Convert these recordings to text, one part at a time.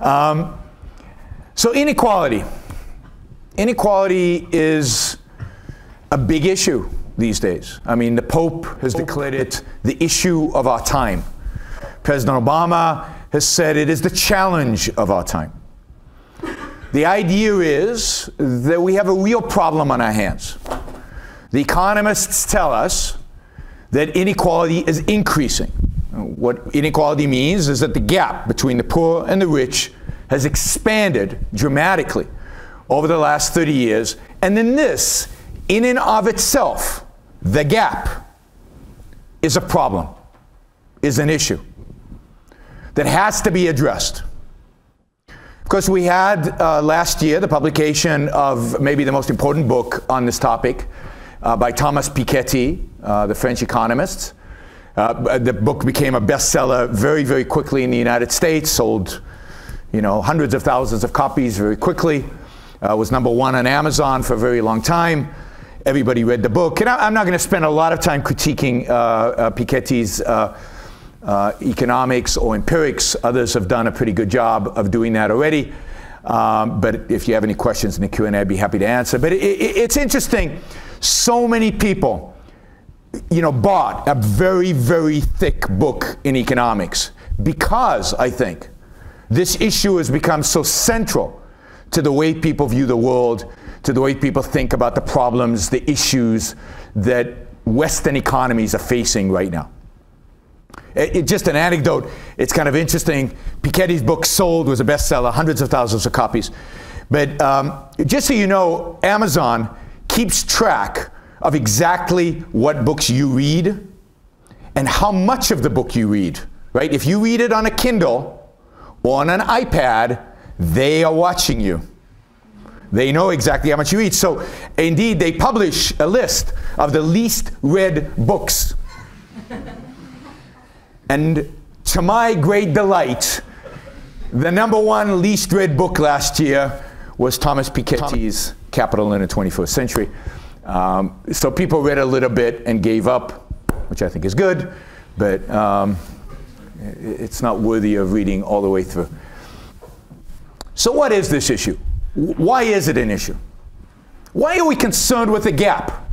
So inequality. Inequality is a big issue these days. I mean, the Pope has declared it the issue of our time. President Obama has said it is the challenge of our time. The idea is that we have a real problem on our hands. The economists tell us that inequality is increasing. What inequality means is that the gap between the poor and the rich has expanded dramatically over the last 30 years. And then this, in and of itself, the gap, is a problem, is an issue that has to be addressed. Of course, we had last year the publication of maybe the most important book on this topic by Thomas Piketty, the French economist. The book became a bestseller very, very quickly in the United States, sold, you know, hundreds of thousands of copies very quickly, was #1 on Amazon for a very long time. Everybody read the book. And I'm not going to spend a lot of time critiquing Piketty's economics or empirics. Others have done a pretty good job of doing that already. But if you have any questions in the Q&A, I'd be happy to answer. But it's interesting. So many people, you know, bought a very, very thick book in economics because, I think, this issue has become so central to the way people view the world, to the way people think about the problems, the issues that Western economies are facing right now. Just an anecdote, it's kind of interesting. Piketty's book sold, was a bestseller, hundreds of thousands of copies. But just so you know, Amazon keeps track of exactly what books you read and how much of the book you read, right? If you read it on a Kindle or on an iPad, they are watching you. They know exactly how much you read. So indeed, they publish a list of the least read books. And to my great delight, the #1 least read book last year was Thomas Piketty's Capital in the 21st Century. So people read a little bit and gave up, which I think is good, but it's not worthy of reading all the way through. So what is this issue? Why is it an issue? Why are we concerned with the gap?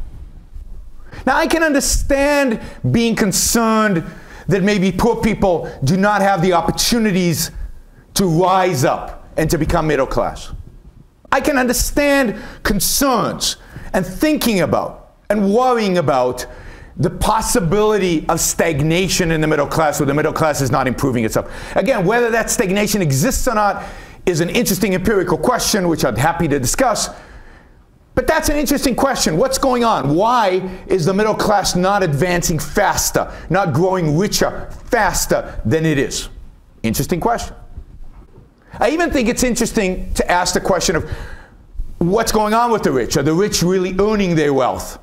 Now, I can understand being concerned that maybe poor people do not have the opportunities to rise up and to become middle class. I can understand concerns and thinking about and worrying about the possibility of stagnation in the middle class, where the middle class is not improving itself. Again, whether that stagnation exists or not is an interesting empirical question, which I'm happy to discuss. But that's an interesting question. What's going on? Why is the middle class not advancing faster, not growing richer faster than it is? Interesting question. I even think it's interesting to ask the question of what's going on with the rich? Are the rich really earning their wealth?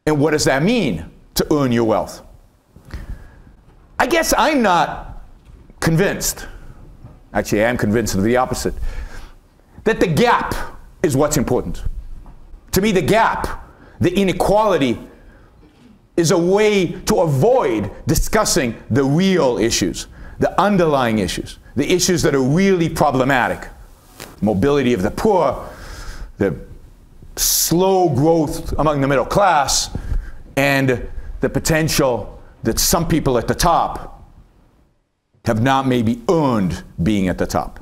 And what does that mean, to earn your wealth? I guess I'm not convinced. Actually, I am convinced of the opposite. That the gap is what's important. To me, the gap, the inequality, is a way to avoid discussing the real issues, the underlying issues, the issues that are really problematic. Mobility of the poor, the slow growth among the middle class, and the potential that some people at the top have not maybe earned being at the top.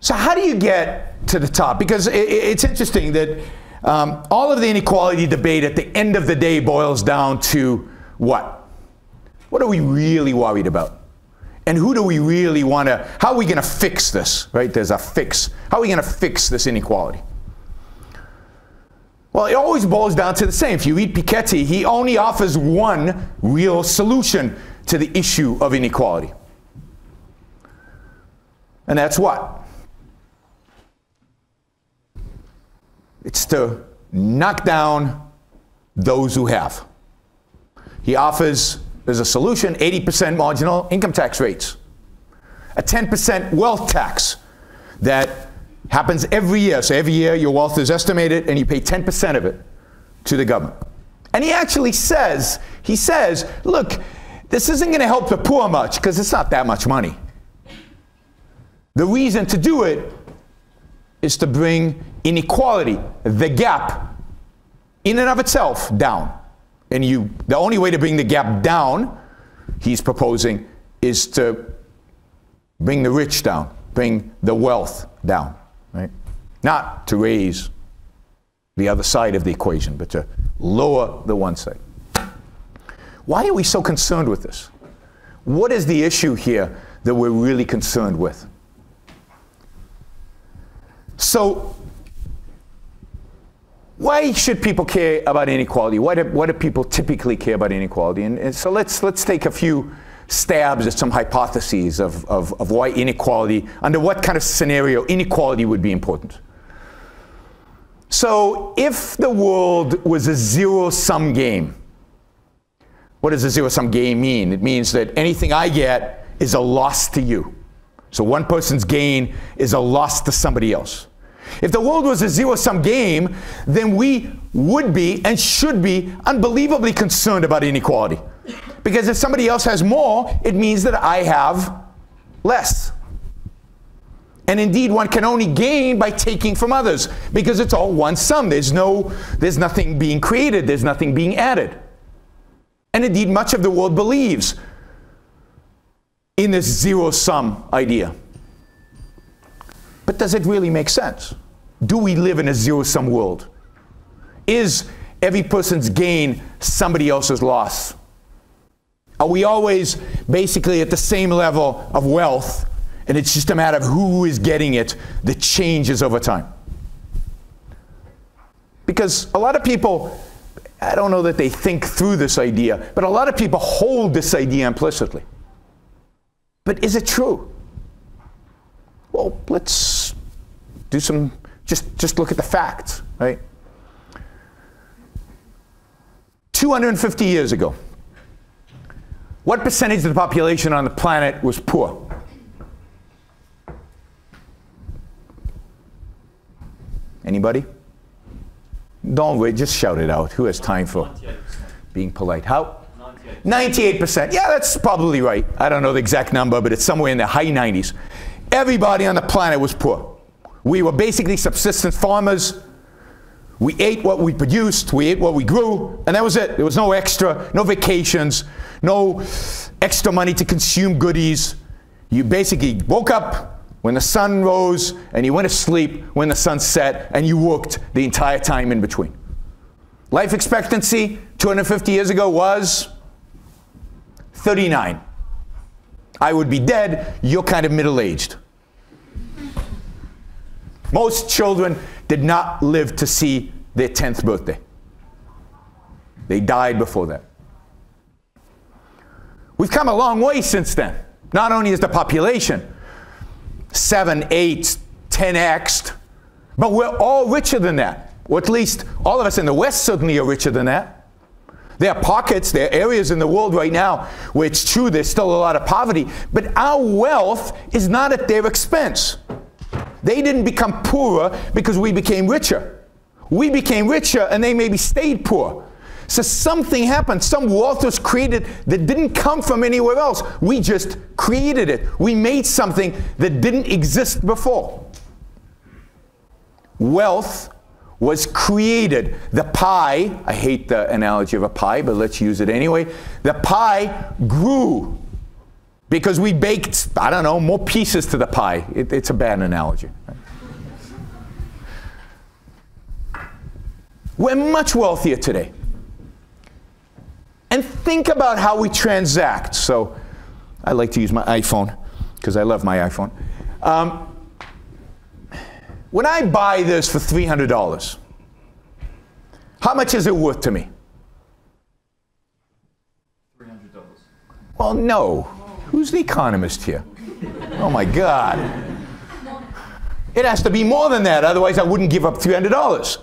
So how do you get to the top? Because it's interesting that all of the inequality debate at the end of the day boils down to what? What are we really worried about? And who do we really want to, how are we going to fix this, right? There's a fix. How are we going to fix this inequality? Well, it always boils down to the same. If you read Piketty, he only offers one real solution to the issue of inequality. And that's what? It's to knock down those who have. He offers, as a solution, 80% marginal income tax rates, a 10% wealth tax that happens every year. So every year your wealth is estimated and you pay 10% of it to the government. And he actually says, look, this isn't going to help the poor much because it's not that much money. The reason to do it is to bring inequality, the gap, in and of itself, down. And the only way to bring the gap down, he's proposing, is to bring the rich down, bring the wealth down, right? Not to raise the other side of the equation, but to lower the one side. Why are we so concerned with this? What is the issue here that we're really concerned with? So, why should people care about inequality? Why do people typically care about inequality? And so let's take a few stabs at some hypotheses of why inequality, under what kind of scenario inequality would be important. So if the world was a zero-sum game, what does a zero-sum game mean? It means that anything I get is a loss to you. So one person's gain is a loss to somebody else. If the world was a zero-sum game, then we would be and should be unbelievably concerned about inequality. Because if somebody else has more, it means that I have less. And indeed, one can only gain by taking from others, because it's all one sum. There's nothing being created, there's nothing being added. And indeed, much of the world believes in this zero-sum idea. But does it really make sense? Do we live in a zero-sum world? Is every person's gain somebody else's loss? Are we always basically at the same level of wealth, and it's just a matter of who is getting it that changes over time? Because a lot of people, I don't know that they think through this idea, but a lot of people hold this idea implicitly. But is it true? Well, let's do some, just look at the facts, right? 250 years ago, what percentage of the population on the planet was poor? Anybody? Don't wait, just shout it out. Who has time for being polite? How? 98%. Yeah, that's probably right. I don't know the exact number, but it's somewhere in the high 90s. Everybody on the planet was poor. We were basically subsistence farmers. We ate what we produced, we ate what we grew, and that was it. There was no extra, no vacations, no extra money to consume goodies. You basically woke up when the sun rose, and you went to sleep when the sun set, and you worked the entire time in between. Life expectancy 250 years ago was 39. I would be dead, you're kind of middle-aged. Most children did not live to see their 10th birthday. They died before that. We've come a long way since then. Not only is the population 7, 8, 10x'd, but we're all richer than that. Or at least all of us in the West certainly are richer than that. There are pockets, there are areas in the world right now where it's true there's still a lot of poverty, but our wealth is not at their expense. They didn't become poorer because we became richer. We became richer and they maybe stayed poor. So something happened. Some wealth was created that didn't come from anywhere else. We just created it. We made something that didn't exist before. Wealth was created. The pie, I hate the analogy of a pie, but let's use it anyway. The pie grew because we baked, I don't know, more pieces to the pie. It's a bad analogy. Right? We're much wealthier today. And think about how we transact. So I like to use my iPhone because I love my iPhone. When I buy this for $300, how much is it worth to me? $300. Well, no. Who's the economist here? Oh my God. It has to be more than that, otherwise I wouldn't give up $300.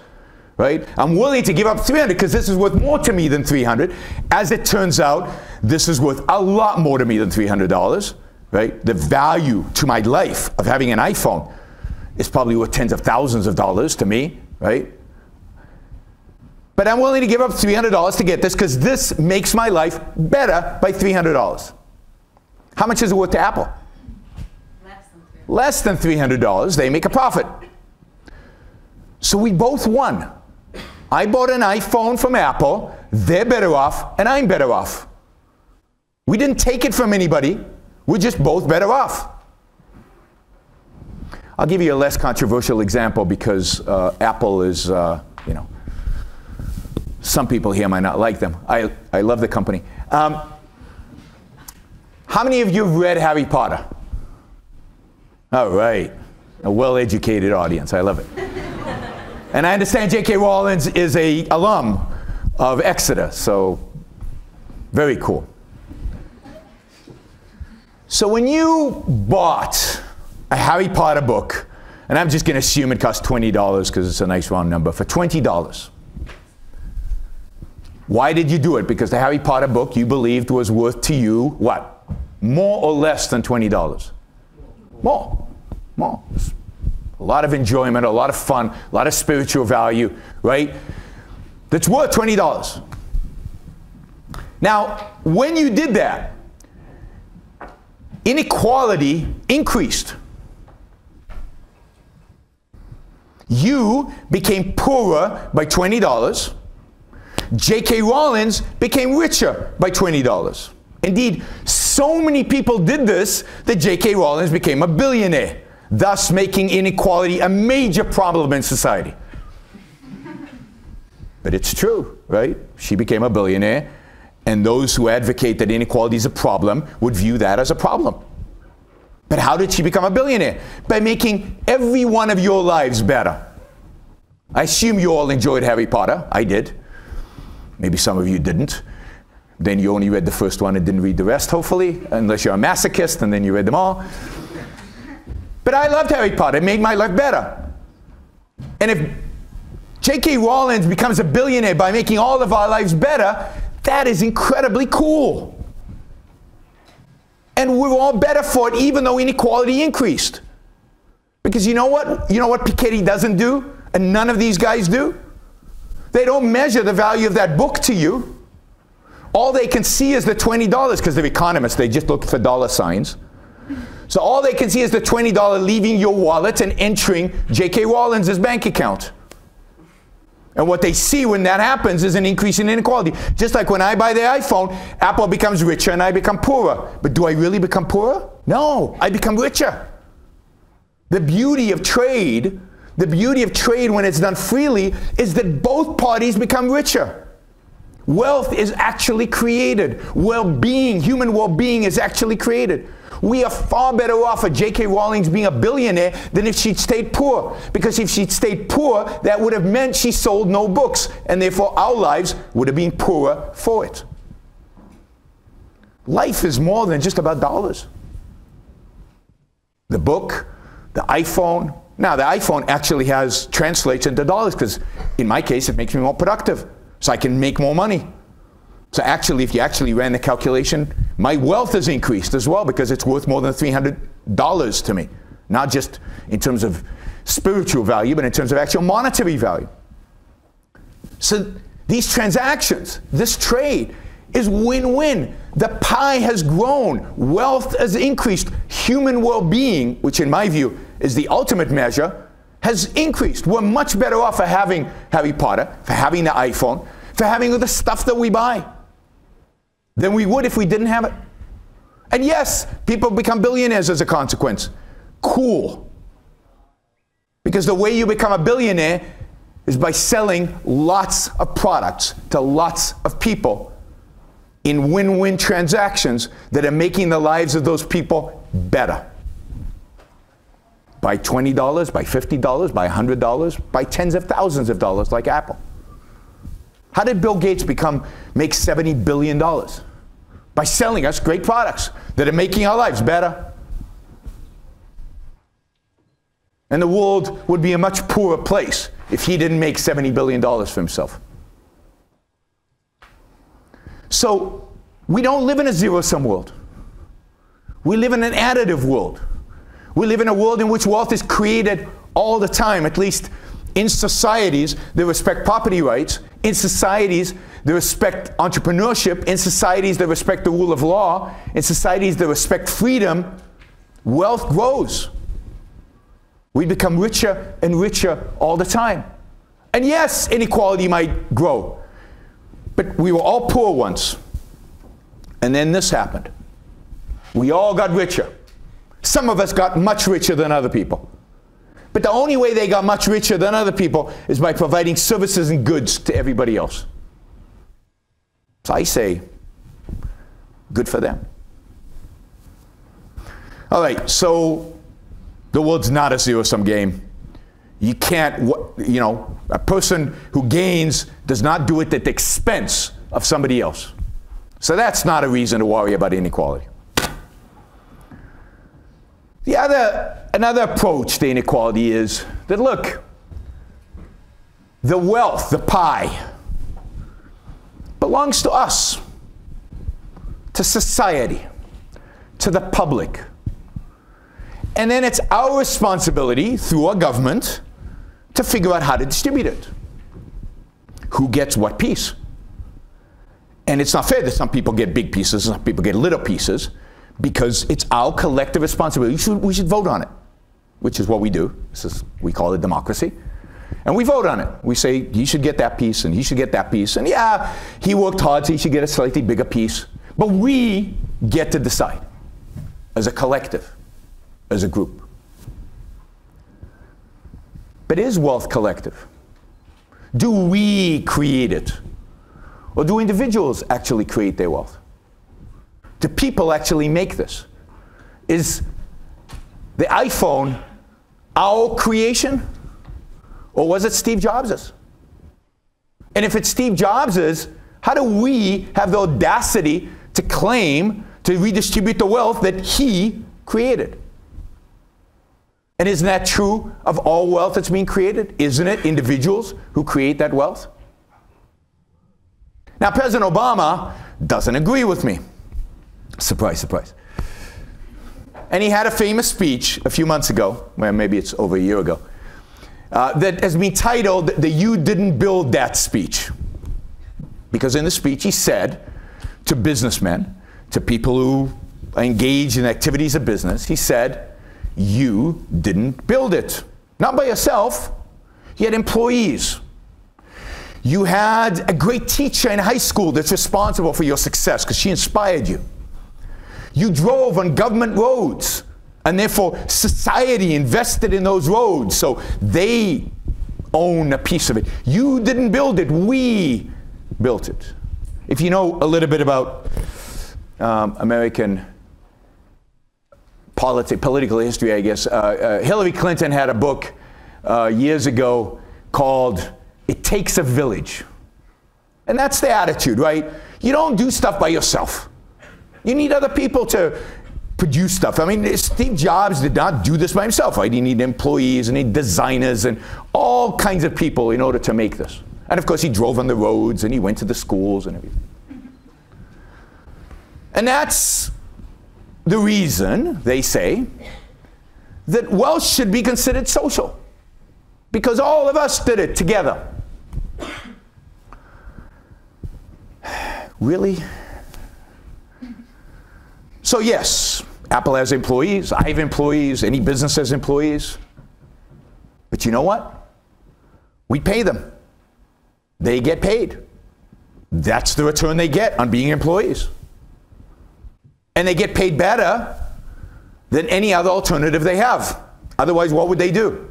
Right? I'm willing to give up $300 because this is worth more to me than $300. As it turns out, this is worth a lot more to me than $300. Right? The value to my life of having an iPhone is probably worth tens of thousands of dollars to me. Right? but I'm willing to give up $300 to get this because this makes my life better by $300. How much is it worth to Apple? Less than $300. They make a profit. So we both won. I bought an iPhone from Apple. They're better off, and I'm better off. We didn't take it from anybody. We're just both better off. I'll give you a less controversial example because Apple is, you know, some people here might not like them. I love the company. How many of you have read Harry Potter? All right. A well-educated audience. I love it. And I understand J.K. Rowling is an alum of Exeter, so very cool. So when you bought a Harry Potter book, and I'm just going to assume it cost $20 because it's a nice round number, for $20. Why did you do it? Because the Harry Potter book you believed was worth to you, what? More or less than $20? More. More. A lot of enjoyment, a lot of fun, a lot of spiritual value, right? That's worth $20. Now, when you did that, inequality increased. You became poorer by $20. J.K. Rowling became richer by $20. Indeed, so many people did this that J.K. Rowling became a billionaire, thus making inequality a major problem in society. But it's true, right? She became a billionaire, and those who advocate that inequality is a problem would view that as a problem. But how did she become a billionaire? By making every one of your lives better. I assume you all enjoyed Harry Potter. I did. Maybe some of you didn't. Then you only read the first one and didn't read the rest, hopefully, unless you're a masochist and then you read them all. But I loved Harry Potter. It made my life better. And if J.K. Rowling becomes a billionaire by making all of our lives better, that is incredibly cool. And we're all better for it, even though inequality increased. Because you know what? You know what Piketty doesn't do, and none of these guys do? They don't measure the value of that book to you. All they can see is the $20, because they're economists. They just look for dollar signs. So all they can see is the $20 leaving your wallet and entering J.K. Rowling's bank account. And what they see when that happens is an increase in inequality. Just like when I buy the iPhone, Apple becomes richer and I become poorer. But do I really become poorer? No, I become richer. The beauty of trade when it's done freely is that both parties become richer. Wealth is actually created. Well-being, human well-being is actually created. We are far better off of J.K. Rowling being a billionaire than if she'd stayed poor. Because if she'd stayed poor, that would have meant she sold no books, and therefore our lives would have been poorer for it. Life is more than just about dollars. The book, the iPhone. Now, the iPhone actually translates into dollars because, in my case, it makes me more productive. So I can make more money. So actually, if you actually ran the calculation, my wealth has increased as well because it's worth more than $300 to me. Not just in terms of spiritual value, but in terms of actual monetary value. So these transactions, this trade, is win-win. The pie has grown. Wealth has increased. Human well-being, which in my view is the ultimate measure, has increased. We're much better off for having Harry Potter, for having the iPhone, for having the stuff that we buy than we would if we didn't have it. And yes, people become billionaires as a consequence. Cool. Because the way you become a billionaire is by selling lots of products to lots of people in win-win transactions that are making the lives of those people better. By $20, by $50, by $100, by tens of thousands of dollars like Apple. How did Bill Gates make $70 billion? By selling us great products that are making our lives better. And the world would be a much poorer place if he didn't make $70 billion for himself. So we don't live in a zero-sum world. We live in an additive world. We live in a world in which wealth is created all the time, at least in societies that respect property rights. In societies that respect entrepreneurship, in societies that respect the rule of law, in societies that respect freedom, wealth grows. We become richer and richer all the time. And yes, inequality might grow. But we were all poor once. And then this happened. We all got richer. Some of us got much richer than other people. But the only way they got much richer than other people is by providing services and goods to everybody else. So I say, good for them. All right, so the world's not a zero-sum game. You can't, you know, a person who gains does not do it at the expense of somebody else. So that's not a reason to worry about inequality. Another approach to inequality is that, look, the wealth, the pie, belongs to us, to society, to the public. And then it's our responsibility, through our government, to figure out how to distribute it. Who gets what piece? And it's not fair that some people get big pieces and some people get little pieces, because it's our collective responsibility. We should vote on it, which is what we do. We call it democracy. And we vote on it. We say, he should get that piece, and he should get that piece. And yeah, he worked hard, so he should get a slightly bigger piece. But we get to decide, as a collective, as a group. But is wealth collective? Do we create it? Or do individuals actually create their wealth? Do people actually make this? Is the iPhone our creation? Or was it Steve Jobs's? And if it's Steve Jobs's, how do we have the audacity to claim to redistribute the wealth that he created? And isn't that true of all wealth that's being created? Isn't it individuals who create that wealth? Now, President Obama doesn't agree with me. Surprise, surprise. And he had a famous speech a few months ago, well, maybe it's over a year ago, that has been titled the "You Didn't Build That" speech. Because in the speech he said to businessmen, to people who are engaged in activities of business, he said, you didn't build it. Not by yourself. You had employees. You had a great teacher in high school that's responsible for your success because she inspired you. You drove on government roads, and therefore society invested in those roads, so they own a piece of it. You didn't build it, we built it. If you know a little bit about American political history, I guess, Hillary Clinton had a book years ago called "It Takes a Village." And that's the attitude, right? You don't do stuff by yourself. You need other people to produce stuff. I mean, Steve Jobs did not do this by himself, right? He needed employees and he needed designers and all kinds of people in order to make this. And of course, he drove on the roads and he went to the schools and everything. And that's the reason, they say, that wealth should be considered social. Because all of us did it together. Really? So yes, Apple has employees, I have employees, any business has employees. But you know what? We pay them. They get paid. That's the return they get on being employees. And they get paid better than any other alternative they have. Otherwise, what would they do?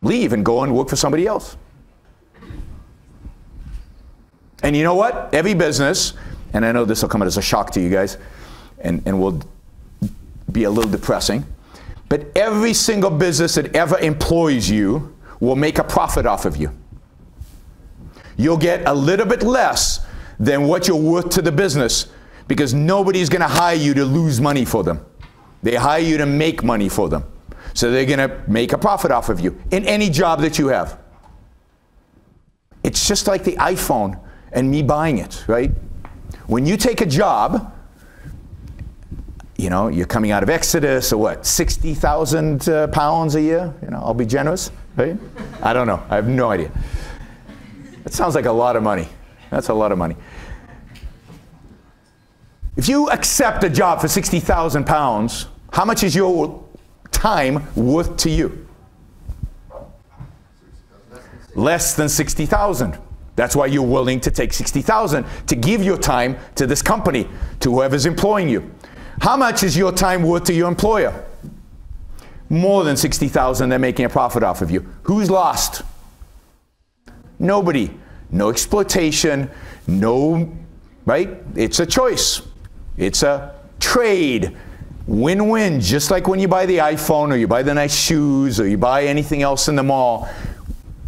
Leave and go and work for somebody else. And you know what? Every business, and I know this will come as a shock to you guys, and will be a little depressing, but every single business that ever employs you will make a profit off of you. You'll get a little bit less than what you're worth to the business, because nobody's going to hire you to lose money for them. They hire you to make money for them. So they're going to make a profit off of you in any job that you have. It's just like the iPhone and me buying it, right? When you take a job, you know, you're coming out of Exodus, or what, 60,000 pounds a year? You know, I'll be generous, right? I don't know. I have no idea. That sounds like a lot of money. That's a lot of money. If you accept a job for 60,000 pounds, how much is your time worth to you? Less than 60,000. That's why you're willing to take 60,000 to give your time to this company, to whoever's employing you. How much is your time worth to your employer? More than 60,000, they're making a profit off of you. Who's lost? Nobody. No exploitation, no, right? It's a choice. It's a trade. Win-win, just like when you buy the iPhone or you buy the nice shoes or you buy anything else in the mall.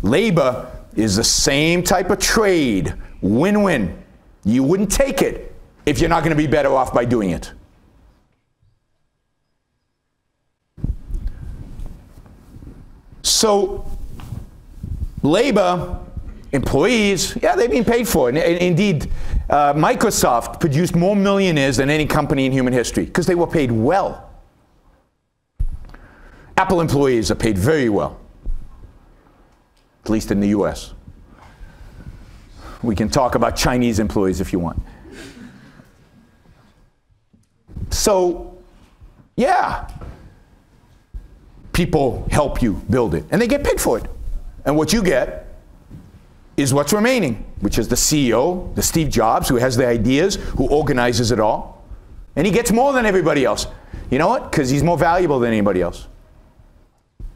Labor is the same type of trade. Win-win. You wouldn't take it if you're not going to be better off by doing it. So, labor, employees, yeah, they've been paid for it. And indeed, Microsoft produced more millionaires than any company in human history because they were paid well. Apple employees are paid very well, at least in the US. We can talk about Chinese employees if you want. So, yeah, people help you build it, and they get paid for it. And what you get is what's remaining, which is the CEO, the Steve Jobs, who has the ideas, who organizes it all. And he gets more than everybody else. You know what? Because he's more valuable than anybody else.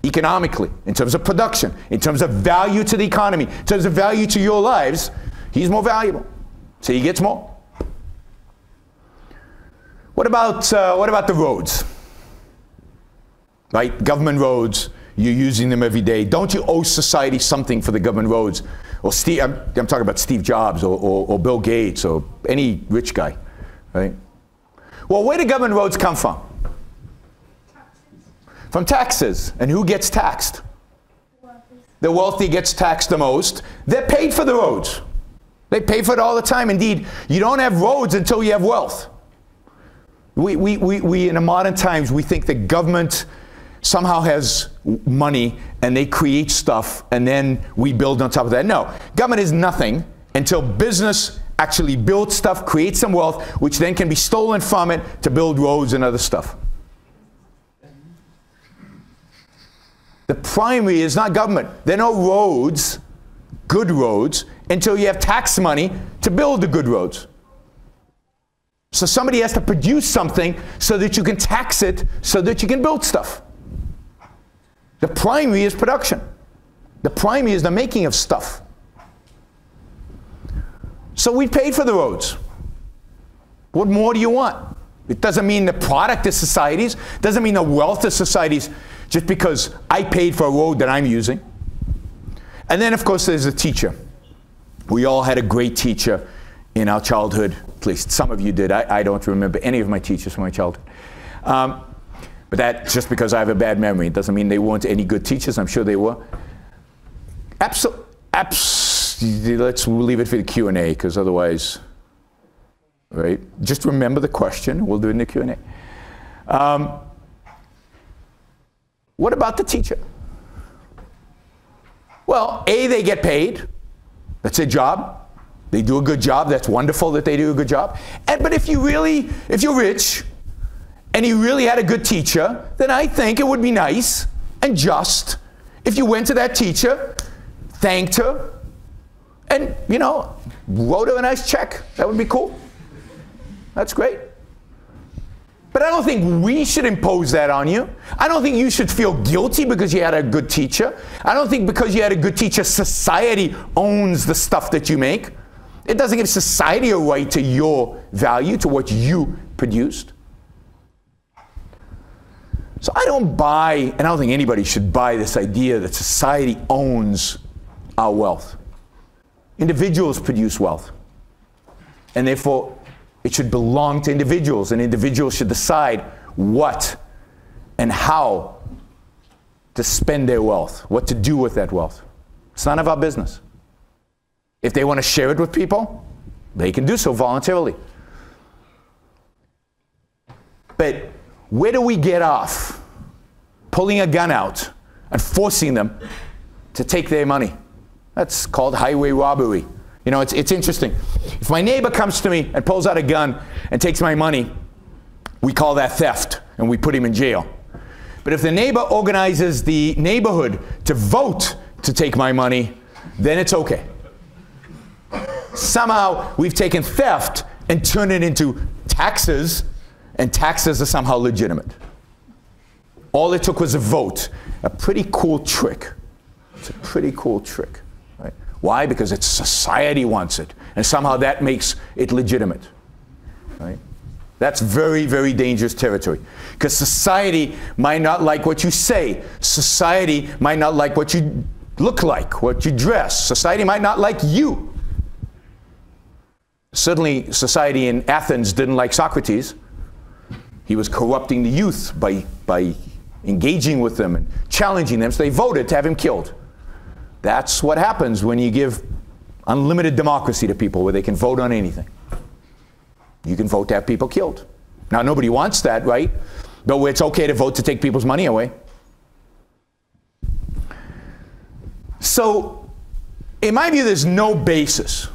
Economically, in terms of production, in terms of value to the economy, in terms of value to your lives, he's more valuable. So he gets more. What about the roads? Right? Government roads, you're using them every day. Don't you owe society something for the government roads? Or I'm talking about Steve Jobs or Bill Gates or any rich guy, right? Well, where do government roads come from? From taxes. And who gets taxed? The wealthy gets taxed the most. They're paid for the roads. They pay for it all the time. Indeed, you don't have roads until you have wealth. We in the modern times, we think the government somehow has money and they create stuff and then we build on top of that. No, government is nothing until business actually builds stuff, creates some wealth, which then can be stolen from it to build roads and other stuff. The primary is not government. There are no roads, good roads, until you have tax money to build the good roads. So somebody has to produce something so that you can tax it so that you can build stuff. The primary is production. The primary is the making of stuff. So we paid for the roads. What more do you want? It doesn't mean the product is society's. It doesn't mean the wealth is society's just because I paid for a road that I'm using. And then, of course, there's a teacher. We all had a great teacher in our childhood. At least some of you did. I don't remember any of my teachers from my childhood. But that, just because I have a bad memory, it doesn't mean they weren't any good teachers. I'm sure they were. Let's leave it for the Q&A, because otherwise, right? Just remember the question. We'll do it in the Q&A. What about the teacher? Well, A, they get paid. That's their job. They do a good job. That's wonderful that they do a good job. But if you're rich, and you really had a good teacher, then I think it would be nice and just if you went to that teacher, thanked her, and, you know, wrote her a nice check. That would be cool. That's great. But I don't think we should impose that on you. I don't think you should feel guilty because you had a good teacher. I don't think because you had a good teacher, society owns the stuff that you make. It doesn't give society a right to your value, to what you produced. So I don't buy, and I don't think anybody should buy this idea that society owns our wealth. Individuals produce wealth. And therefore, it should belong to individuals, and individuals should decide what and how to spend their wealth, what to do with that wealth. It's none of our business. If they want to share it with people, they can do so voluntarily. But where do we get off pulling a gun out and forcing them to take their money? That's called highway robbery. You know, it's interesting. If my neighbor comes to me and pulls out a gun and takes my money, we call that theft, and we put him in jail. But if the neighbor organizes the neighborhood to vote to take my money, then it's okay. Somehow we've taken theft and turned it into taxes, and taxes are somehow legitimate. All it took was a vote. A pretty cool trick. It's a pretty cool trick. Right? Why? Because it's society wants it, and somehow that makes it legitimate. Right? That's very, very dangerous territory. Because society might not like what you say. Society might not like what you look like, what you dress. Society might not like you. Certainly, society in Athens didn't like Socrates. He was corrupting the youth by engaging with them and challenging them, so they voted to have him killed. That's what happens when you give unlimited democracy to people, where they can vote on anything. You can vote to have people killed. Now, nobody wants that, right? But it's okay to vote to take people's money away. So, in my view, there's no basis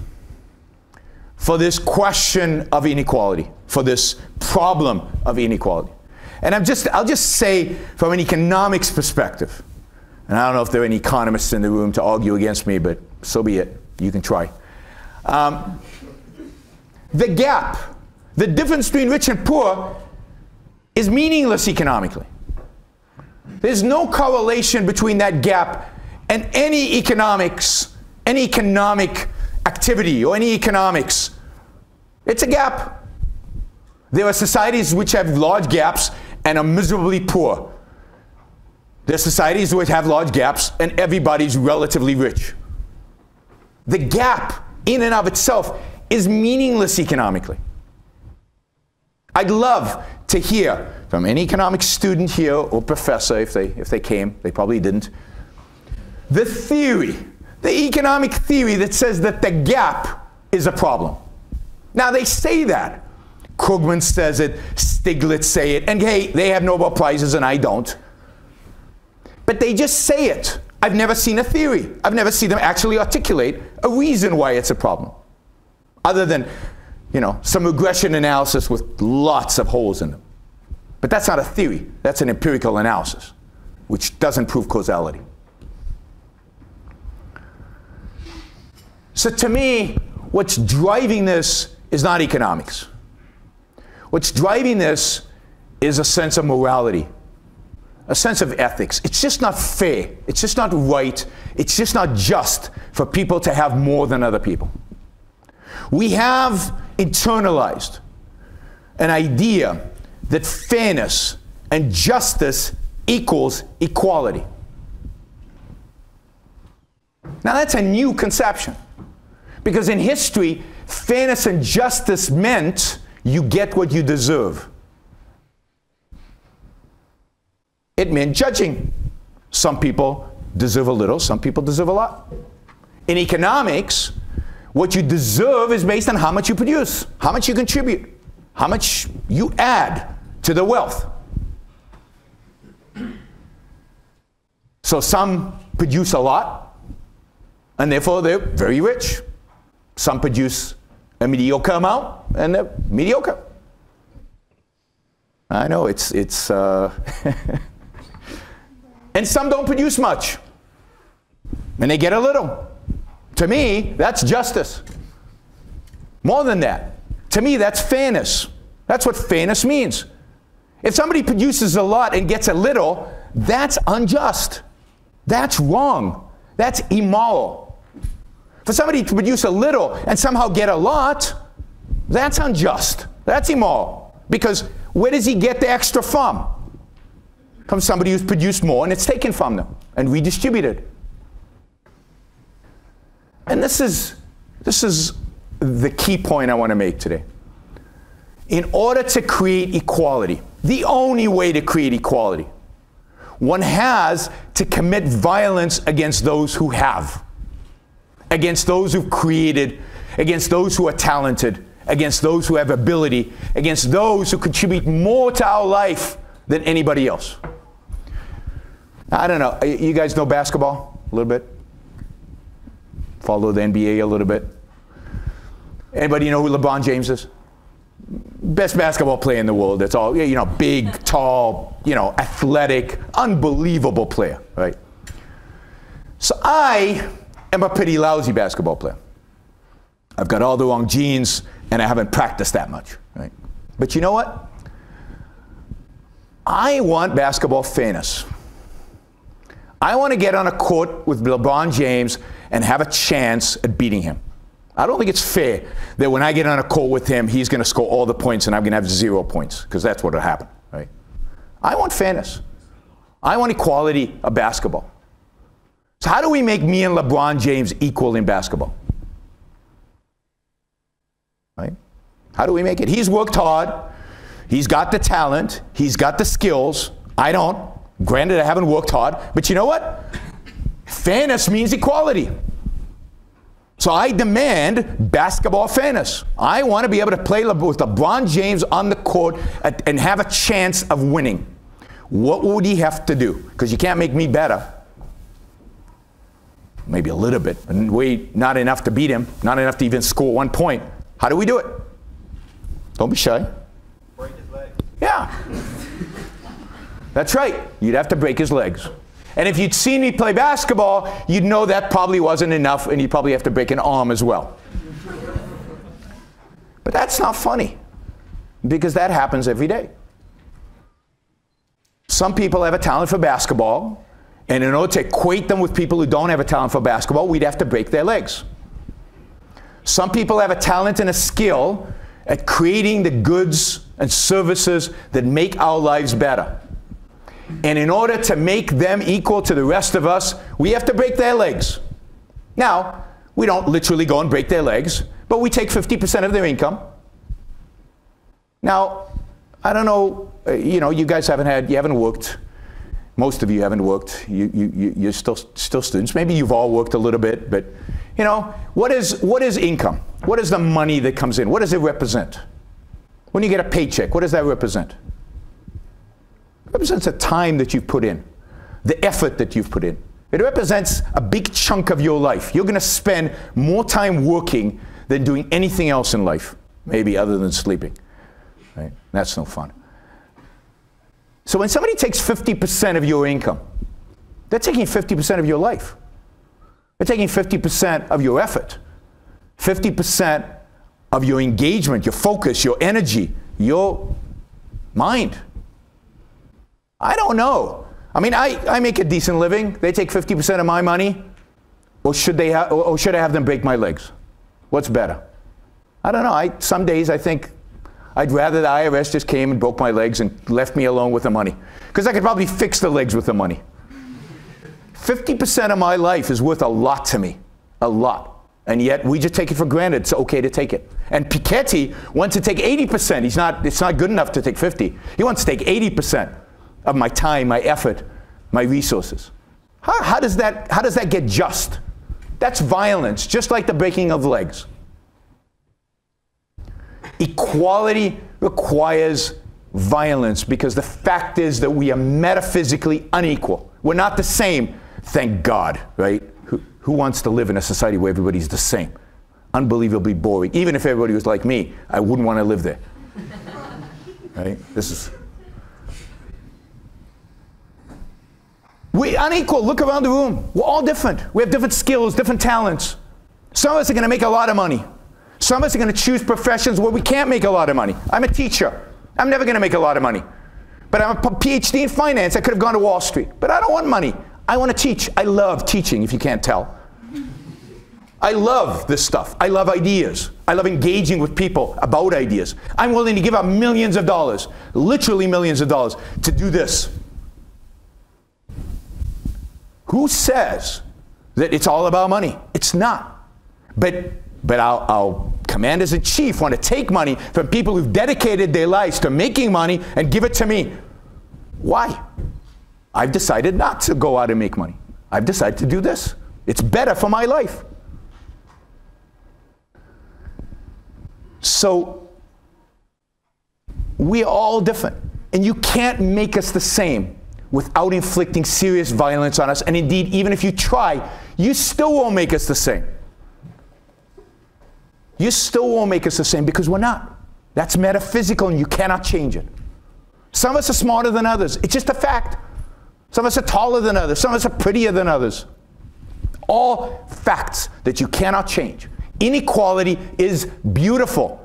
for this question of inequality, for this problem of inequality. And I'll just say, from an economics perspective, and I don't know if there are any economists in the room to argue against me, but so be it. You can try. The gap, the difference between rich and poor, is meaningless economically. There's no correlation between that gap and any economic activity or any economics. It's a gap. There are societies which have large gaps and are miserably poor. There are societies which have large gaps and everybody's relatively rich. The gap in and of itself is meaningless economically. I'd love to hear from any economics student here or professor, if they came, they probably didn't, the theory, the economic theory that says that the gap is a problem. Now, they say that. Krugman says it, Stiglitz say it, and hey, they have Nobel Prizes and I don't. But they just say it. I've never seen a theory. I've never seen them actually articulate a reason why it's a problem. Other than, you know, some regression analysis with lots of holes in them. But that's not a theory. That's an empirical analysis, which doesn't prove causality. So to me, what's driving this is not economics. What's driving this is a sense of morality, a sense of ethics. It's just not fair. It's just not right. It's just not just for people to have more than other people. We have internalized an idea that fairness and justice equals equality. Now that's a new conception, because in history, fairness and justice meant you get what you deserve. It meant judging. Some people deserve a little, some people deserve a lot. In economics, what you deserve is based on how much you produce, how much you contribute, how much you add to the wealth. So some produce a lot, and therefore they're very rich. Some produce a mediocre amount, and they're mediocre. I know, it's and some don't produce much, and they get a little. To me, that's justice. More than that, to me, that's fairness. That's what fairness means. If somebody produces a lot and gets a little, that's unjust. That's wrong. That's immoral. For somebody to produce a little and somehow get a lot, that's unjust. That's immoral. Because where does he get the extra from? From somebody who's produced more and it's taken from them and redistributed. And this is the key point I want to make today. In order to create equality, the only way to create equality, one has to commit violence against those who have, against those who've created, against those who are talented, against those who have ability, against those who contribute more to our life than anybody else. I don't know, you guys know basketball a little bit? follow the NBA a little bit. Anybody know who LeBron James is? Best basketball player in the world. That's all, you know, big, tall, you know, athletic, unbelievable player, right? So I am a pretty lousy basketball player. I've got all the wrong genes, and I haven't practiced that much, right? But you know what? I want basketball fairness. I want to get on a court with LeBron James and have a chance at beating him. I don't think it's fair that when I get on a court with him, he's going to score all the points and I'm going to have 0 points, because that's what will happen, right? I want fairness. I want equality of basketball. So how do we make me and LeBron James equal in basketball? Right? How do we make it? He's worked hard. He's got the talent. He's got the skills. I don't. Granted, I haven't worked hard. But you know what? Fairness means equality. So I demand basketball fairness. I want to be able to play with LeBron James on the court and have a chance of winning. What would he have to do? Because you can't make me better. Maybe a little bit, and not enough to beat him, not enough to even score 1 point. How do we do it? Don't be shy. Break his leg. Yeah. That's right. You'd have to break his legs. And if you'd seen me play basketball, you'd know that probably wasn't enough, and you'd probably have to break an arm as well. But that's not funny, because that happens every day. Some people have a talent for basketball, and in order to equate them with people who don't have a talent for basketball, we'd have to break their legs. Some people have a talent and a skill at creating the goods and services that make our lives better. And in order to make them equal to the rest of us, we have to break their legs. Now, we don't literally go and break their legs, but we take 50% of their income. Now, I don't know, you know, you guys you haven't worked. Most of you haven't worked. You're still students. Maybe you've all worked a little bit, but you know, what is income? What is the money that comes in? What does it represent? When you get a paycheck, what does that represent? It represents the time that you've put in, the effort that you've put in. It represents a big chunk of your life. You're going to spend more time working than doing anything else in life, maybe other than sleeping. Right? That's no fun. So when somebody takes 50% of your income, they're taking 50% of your life. They're taking 50% of your effort, 50% of your engagement, your focus, your energy, your mind. I don't know. I mean, I make a decent living. They take 50% of my money, or should I have them break my legs? What's better? I don't know. Some days I think I'd rather the IRS just came and broke my legs and left me alone with the money, because I could probably fix the legs with the money. 50% of my life is worth a lot to me, a lot. And yet we just take it for granted. It's okay to take it. And Piketty wants to take 80%. It's not good enough to take 50. He wants to take 80% of my time, my effort, my resources. How does that get just? That's violence, just like the breaking of legs. Equality requires violence, because the fact is that we are metaphysically unequal. We're not the same, thank God, right? Who wants to live in a society where everybody's the same? Unbelievably boring. Even if everybody was like me, I wouldn't want to live there. Right? We're unequal. Look around the room. We're all different. We have different skills, different talents. Some of us are going to make a lot of money. Some of us are going to choose professions where we can't make a lot of money. I'm a teacher. I'm never going to make a lot of money. But I'm a Ph.D. in finance. I could have gone to Wall Street. But I don't want money. I want to teach. I love teaching, if you can't tell. I love this stuff. I love ideas. I love engaging with people about ideas. I'm willing to give up millions of dollars, literally millions of dollars, to do this. Who says that it's all about money? It's not. But our commanders-in-chief want to take money from people who've dedicated their lives to making money and give it to me. Why? I've decided not to go out and make money. I've decided to do this. It's better for my life. So we're all different. And you can't make us the same without inflicting serious violence on us. And indeed, even if you try, you still won't make us the same. you still won't make us the same because we're not. That's metaphysical and you cannot change it. Some of us are smarter than others. It's just a fact. Some of us are taller than others. Some of us are prettier than others. All facts that you cannot change. Inequality is beautiful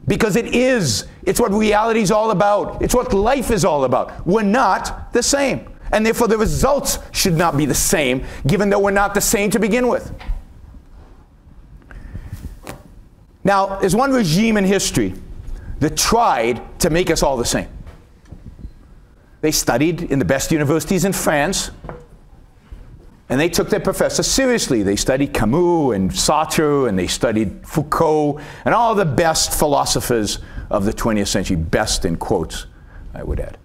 because it is. It's what reality is all about. It's what life is all about. We're not the same. And therefore the results should not be the same, given that we're not the same to begin with. Now, there's one regime in history that tried to make us all the same. They studied in the best universities in France, and they took their professors seriously. They studied Camus and Sartre, and they studied Foucault, and all the best philosophers of the 20th century, best in quotes, I would add.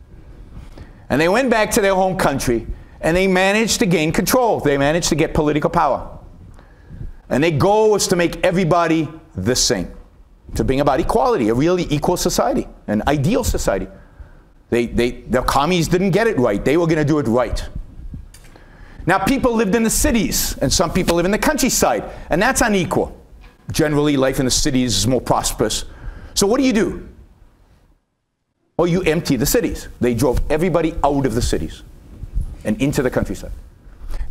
And they went back to their home country, and they managed to gain control. They managed to get political power. And their goal was to make everybody the same, to bring about equality, a really equal society, an ideal society. The commies didn't get it right. They were going to do it right. Now, people lived in the cities, and some people live in the countryside, and that's unequal. Generally, life in the cities is more prosperous. So what do? Well, you empty the cities. They drove everybody out of the cities and into the countryside.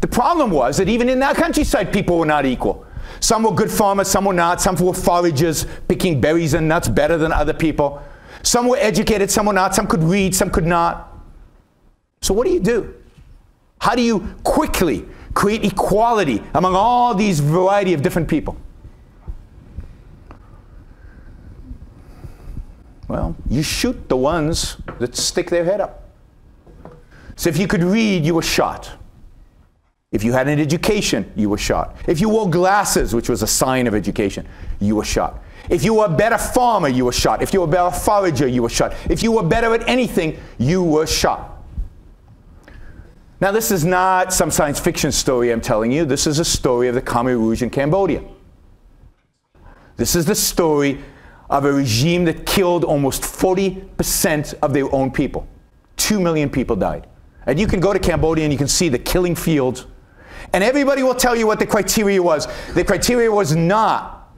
The problem was that even in that countryside, people were not equal. Some were good farmers, some were not. Some were foragers, picking berries and nuts better than other people. Some were educated, some were not. Some could read, some could not. So what do? How do you quickly create equality among all these variety of different people? Well, you shoot the ones that stick their head up. So if you could read, you were shot. If you had an education, you were shot. If you wore glasses, which was a sign of education, you were shot. If you were a better farmer, you were shot. If you were a better forager, you were shot. If you were better at anything, you were shot. Now, this is not some science fiction story I'm telling you. This is a story of the Khmer Rouge in Cambodia. This is the story of a regime that killed almost 40% of their own people. 2 million people died. And you can go to Cambodia and you can see the killing fields. And everybody will tell you what the criteria was. The criteria was not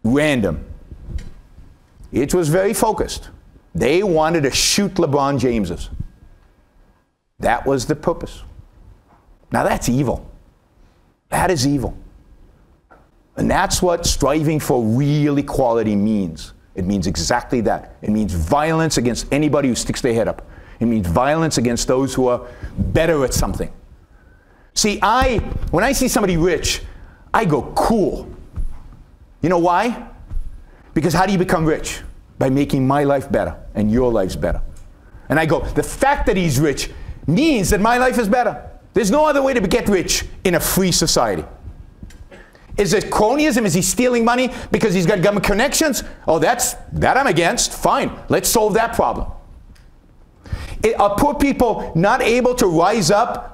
random. It was very focused. They wanted to shoot LeBron Jameses. That was the purpose. Now that's evil. That is evil. And that's what striving for real equality means. It means exactly that. It means violence against anybody who sticks their head up. It means violence against those who are better at something. See, when I see somebody rich, I go, cool. You know why? Because how do you become rich? By making my life better and your lives better. And I go, the fact that he's rich means that my life is better. There's no other way to get rich in a free society. Is it cronyism? Is he stealing money because he's got government connections? Oh, that I'm against. Fine, let's solve that problem. Are poor people not able to rise up?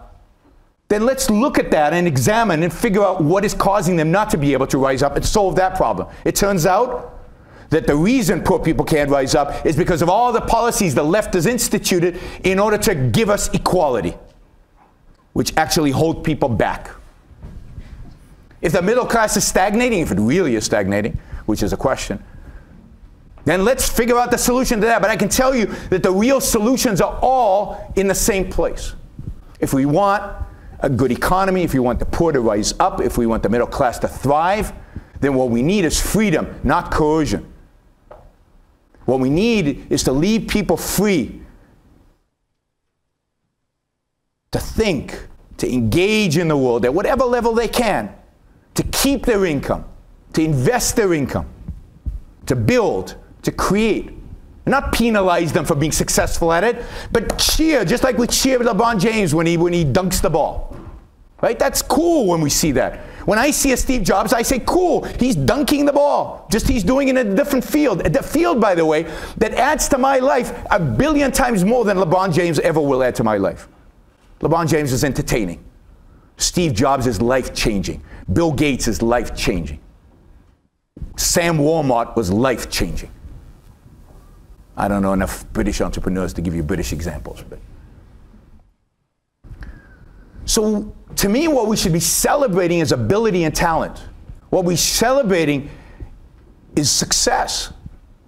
Then let's look at that and examine and figure out what is causing them not to be able to rise up and solve that problem. It turns out that the reason poor people can't rise up is because of all the policies the left has instituted in order to give us equality, which actually hold people back. If the middle class is stagnating, if it really is stagnating, which is a question, then let's figure out the solution to that. But I can tell you that the real solutions are all in the same place. If we want a good economy, if we want the poor to rise up, if we want the middle class to thrive, then what we need is freedom, not coercion. What we need is to leave people free to think, to engage in the world at whatever level they can, to keep their income, to invest their income, to build, to create. And not penalize them for being successful at it, but cheer, just like we cheer LeBron James when he dunks the ball. Right? That's cool when we see that. When I see a Steve Jobs, I say, cool, he's dunking the ball. Just he's doing it in a different field. A field, by the way, that adds to my life 1 billion times more than LeBron James ever will add to my life. LeBron James is entertaining. Steve Jobs is life-changing. Bill Gates is life-changing. Sam Walmart was life-changing. I don't know enough British entrepreneurs to give you British examples. But. So, to me, what we should be celebrating is ability and talent. What we're celebrating is success.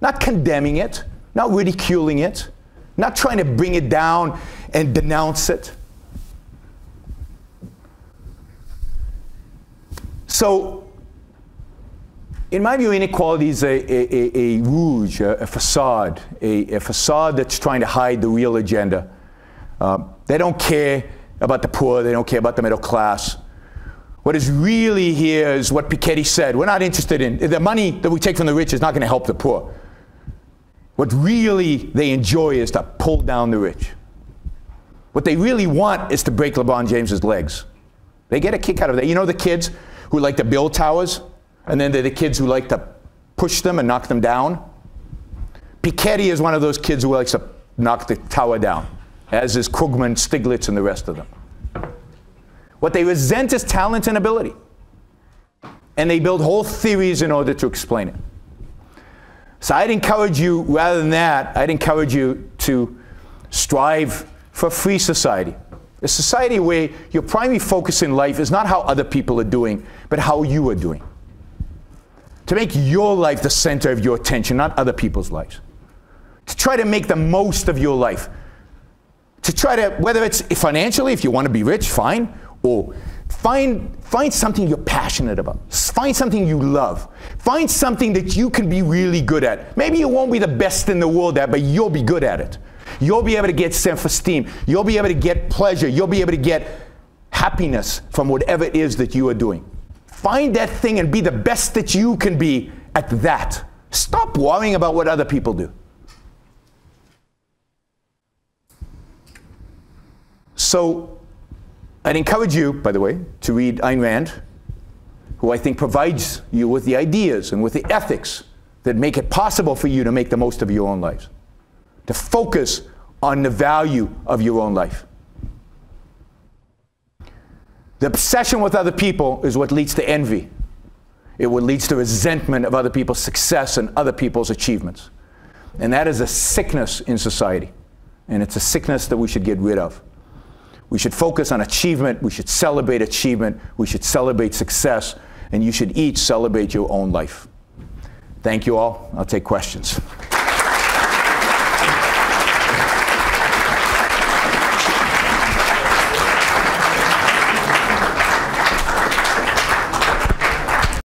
Not condemning it, not ridiculing it, not trying to bring it down and denounce it. So, in my view, inequality is a rouge, a facade that's trying to hide the real agenda. They don't care about the poor, they don't care about the middle class. What is really here is what Piketty said. We're not interested in, the money that we take from the rich is not going to help the poor. What really they enjoy is to pull down the rich. What they really want is to break LeBron James's legs. They get a kick out of that. You know the kids who like to build towers, and then they're the kids who like to push them and knock them down? Piketty is one of those kids who likes to knock the tower down, as is Krugman, Stiglitz, and the rest of them. What they resent is talent and ability. And they build whole theories in order to explain it. So I'd encourage you, rather than that, I'd encourage you to strive for a free society. A society where your primary focus in life is not how other people are doing, but how you are doing. To make your life the center of your attention, not other people's lives. To try to make the most of your life. To try to, whether it's financially, if you want to be rich, fine. Or find something you're passionate about. Find something you love. Find something that you can be really good at. Maybe you won't be the best in the world at, but you'll be good at it. You'll be able to get self-esteem. You'll be able to get pleasure. You'll be able to get happiness from whatever it is that you are doing. Find that thing and be the best that you can be at that. Stop worrying about what other people do. So, I'd encourage you, by the way, to read Ayn Rand, who I think provides you with the ideas and with the ethics that make it possible for you to make the most of your own lives. To focus on the value of your own life. The obsession with other people is what leads to envy. It what leads to resentment of other people's success and other people's achievements. And that is a sickness in society. And it's a sickness that we should get rid of. We should focus on achievement, we should celebrate achievement, we should celebrate success, and you should each celebrate your own life. Thank you all. I'll take questions.